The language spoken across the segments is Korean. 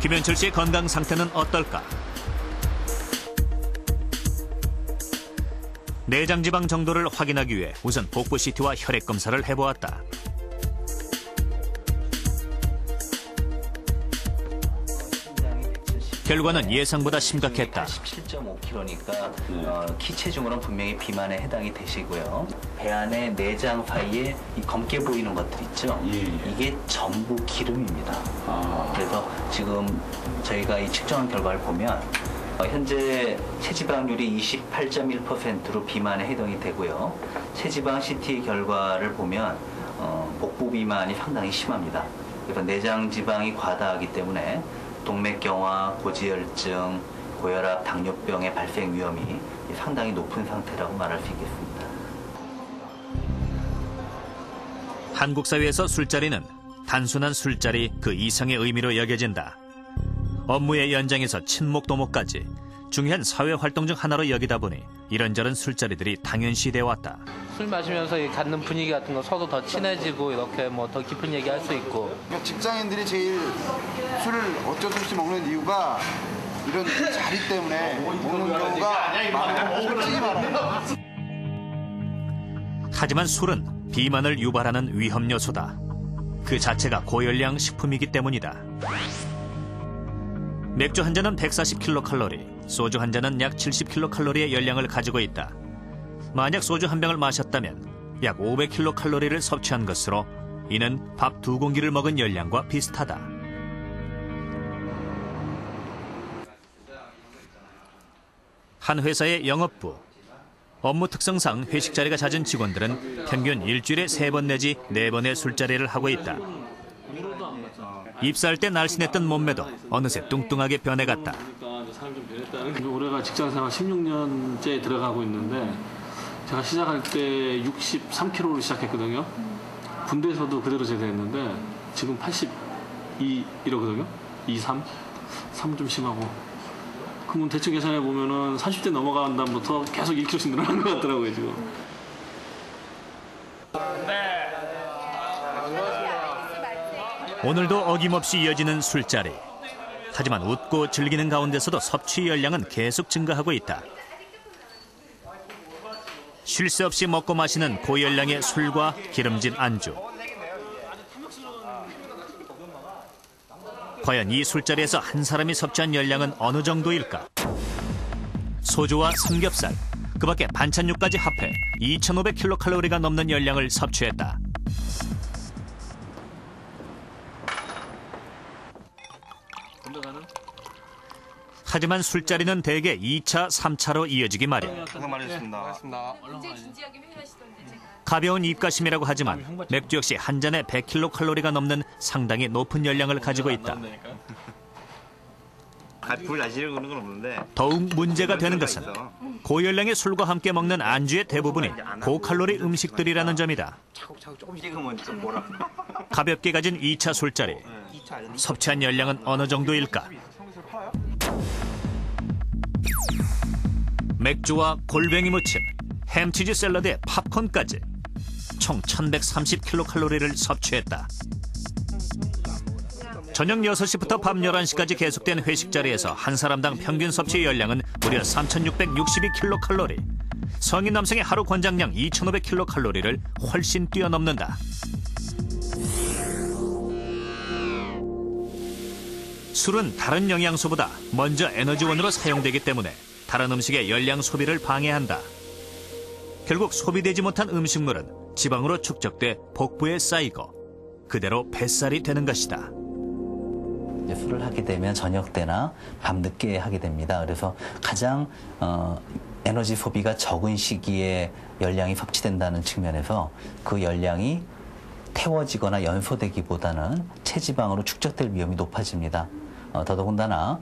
김현철 씨의 건강 상태는 어떨까? 내장 지방 정도를 확인하기 위해 우선 복부 CT와 혈액 검사를 해보았다. 결과는 예상보다 심각했다. 17.5kg니까 키 체중으로는 분명히 비만에 해당이 되시고요. 배 안에 내장 사이에 이 검게 보이는 것들 있죠? 이게 전부 기름입니다. 그래서 지금 저희가 이 측정한 결과를 보면 현재 체지방률이 28.1%로 비만에 해당이 되고요. 체지방 CT 결과를 보면 복부 비만이 상당히 심합니다. 그래서 내장 지방이 과다하기 때문에 동맥경화, 고지혈증, 고혈압, 당뇨병의 발생 위험이 상당히 높은 상태라고 말할 수 있겠습니다. 한국 사회에서 술자리는 단순한 술자리 그 이상의 의미로 여겨진다. 업무의 연장에서 친목도모까지 중요한 사회활동 중 하나로 여기다 보니 이런저런 술자리들이 당연시돼 왔다. 술 마시면서 갖는 분위기 같은 거 서로 더 친해지고 이렇게 뭐 더 깊은 얘기 할 수 있고. 직장인들이 제일 술을 어쩔 수 없이 먹는 이유가 이런 자리 때문에 먹는 경우가 많아요. 솔직히 말하면. 하지만 술은 비만을 유발하는 위험 요소다. 그 자체가 고열량 식품이기 때문이다. 맥주 한 잔은 140kcal, 소주 한 잔은 약 70kcal의 열량을 가지고 있다. 만약 소주 한 병을 마셨다면 약 500kcal를 섭취한 것으로 이는 밥 2공기를 먹은 열량과 비슷하다. 한 회사의 영업부. 업무 특성상 회식 자리가 잦은 직원들은 평균 일주일에 3번 내지 4번의 술자리를 하고 있다. 입사할 때 날씬했던 몸매도 어느새 뚱뚱하게 변해갔다. 올해가 직장생활 16년째 들어가고 있는데 제가 시작할 때 63kg로 시작했거든요. 군대에서도 그대로 제대했는데 지금 82 이러거든요. 23? 3 좀 심하고. 그러면 대충 계산해 보면은 30대 넘어간 다음부터 계속 1kg씩 늘어난 것 같더라고요 지금. 오늘도 어김없이 이어지는 술자리. 하지만 웃고 즐기는 가운데서도 섭취 열량은 계속 증가하고 있다. 쉴 새 없이 먹고 마시는 고열량의 술과 기름진 안주. 과연 이 술자리에서 한 사람이 섭취한 열량은 어느 정도일까? 소주와 삼겹살, 그 밖에 반찬류까지 합해 2,500kcal가 넘는 열량을 섭취했다. 하지만 술자리는 대개 2차, 3차로 이어지기 마련. 가벼운 입가심이라고 하지만 맥주 역시 한 잔에 100kcal가 넘는 상당히 높은 열량을 가지고 있다. 더욱 문제가 되는 것은 고열량의 술과 함께 먹는 안주의 대부분이 고칼로리 음식들이라는 점이다. 가볍게 가진 2차 술자리. 섭취한 열량은 어느 정도일까? 맥주와 골뱅이 무침, 햄치즈 샐러드에 팝콘까지 총 1130kcal를 섭취했다. 저녁 6시부터 밤 11시까지 계속된 회식 자리에서 한 사람당 평균 섭취 열량은 무려 3662kcal. 성인 남성의 하루 권장량 2500kcal를 훨씬 뛰어넘는다. 술은 다른 영양소보다 먼저 에너지원으로 사용되기 때문에 다른 음식의 열량 소비를 방해한다. 결국 소비되지 못한 음식물은 지방으로 축적돼 복부에 쌓이고 그대로 뱃살이 되는 것이다. 술을 하게 되면 저녁 때나 밤 늦게 하게 됩니다. 그래서 가장 에너지 소비가 적은 시기에 열량이 섭취된다는 측면에서 그 열량이 태워지거나 연소되기보다는 체지방으로 축적될 위험이 높아집니다. 더더군다나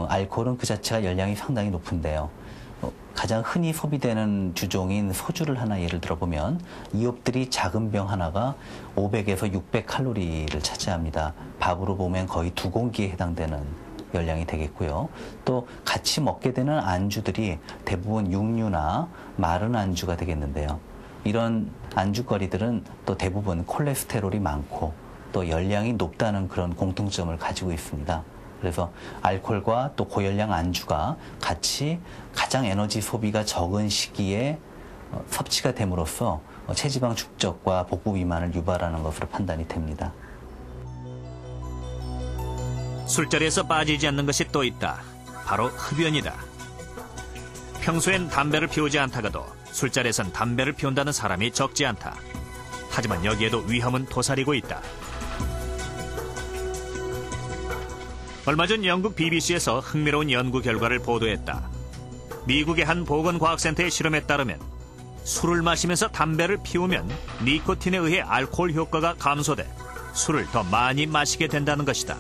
알코올은 그 자체가 열량이 상당히 높은데요. 가장 흔히 소비되는 주종인 소주를 하나 예를 들어보면 이옵들이 작은 병 하나가 500에서 600칼로리를 차지합니다. 밥으로 보면 거의 2공기에 해당되는 열량이 되겠고요. 또 같이 먹게 되는 안주들이 대부분 육류나 마른 안주가 되겠는데요. 이런 안주거리들은 또 대부분 콜레스테롤이 많고 또 열량이 높다는 그런 공통점을 가지고 있습니다. 그래서 알코올과 또 고열량 안주가 같이 가장 에너지 소비가 적은 시기에 섭취가 됨으로써 체지방 축적과 복부 비만을 유발하는 것으로 판단이 됩니다. 술자리에서 빠지지 않는 것이 또 있다. 바로 흡연이다. 평소엔 담배를 피우지 않다가도 술자리에선 담배를 피운다는 사람이 적지 않다. 하지만 여기에도 위험은 도사리고 있다. 얼마 전 영국 BBC에서 흥미로운 연구 결과를 보도했다. 미국의 한 보건과학센터의 실험에 따르면 술을 마시면서 담배를 피우면 니코틴에 의해 알코올 효과가 감소돼 술을 더 많이 마시게 된다는 것이다.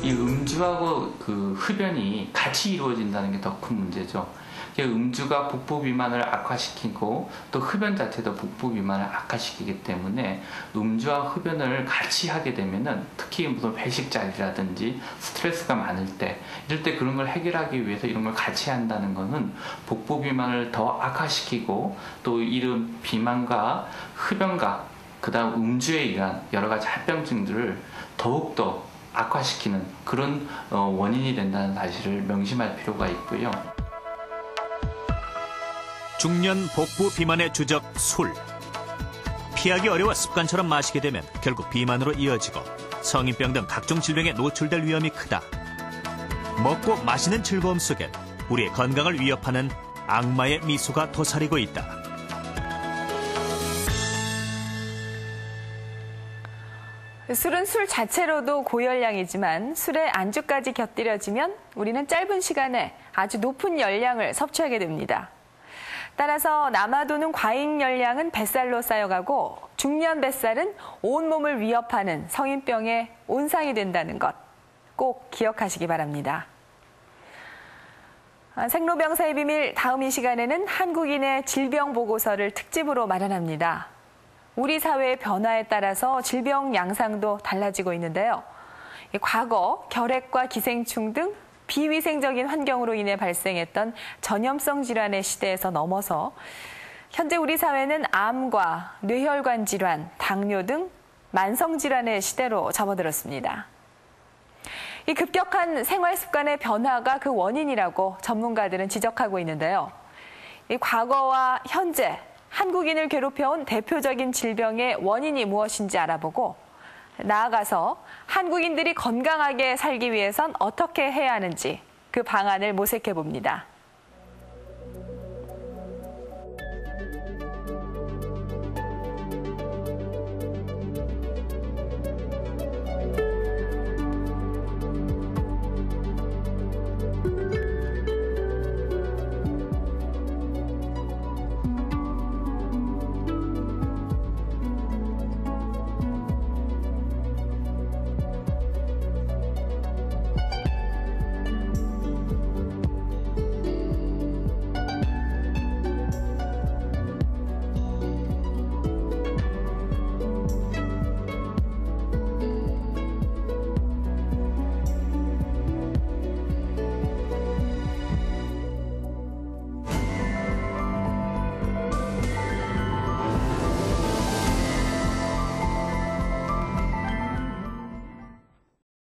이 음주하고 그 흡연이 같이 이루어진다는 게 더 큰 문제죠. 음주가 복부 비만을 악화시키고 또 흡연 자체도 복부 비만을 악화시키기 때문에 음주와 흡연을 같이 하게 되면은 특히 무슨 회식 자리라든지 스트레스가 많을 때 이럴 때 그런 걸 해결하기 위해서 이런 걸 같이 한다는 거는 복부 비만을 더 악화시키고 또 이런 비만과 흡연과 그다음 음주에 의한 여러 가지 합병증들을 더욱더 악화시키는 그런 원인이 된다는 사실을 명심할 필요가 있고요. 중년 복부 비만의 주적 술. 피하기 어려워 습관처럼 마시게 되면 결국 비만으로 이어지고 성인병 등 각종 질병에 노출될 위험이 크다. 먹고 마시는 즐거움 속엔 우리의 건강을 위협하는 악마의 미소가 도사리고 있다. 술은 술 자체로도 고열량이지만 술에 안주까지 곁들여지면 우리는 짧은 시간에 아주 높은 열량을 섭취하게 됩니다. 따라서 남아도는 과잉 열량은 뱃살로 쌓여가고 중년 뱃살은 온몸을 위협하는 성인병의 온상이 된다는 것 꼭 기억하시기 바랍니다. 생로병사의 비밀 다음 이 시간에는 한국인의 질병 보고서를 특집으로 마련합니다. 우리 사회의 변화에 따라서 질병 양상도 달라지고 있는데요. 과거 결핵과 기생충 등 비위생적인 환경으로 인해 발생했던 전염성 질환의 시대에서 넘어서 현재 우리 사회는 암과 뇌혈관 질환, 당뇨 등 만성 질환의 시대로 접어들었습니다. 이 급격한 생활 습관의 변화가 그 원인이라고 전문가들은 지적하고 있는데요. 이 과거와 현재 한국인을 괴롭혀온 대표적인 질병의 원인이 무엇인지 알아보고 나아가서 한국인들이 건강하게 살기 위해선 어떻게 해야 하는지 그 방안을 모색해 봅니다.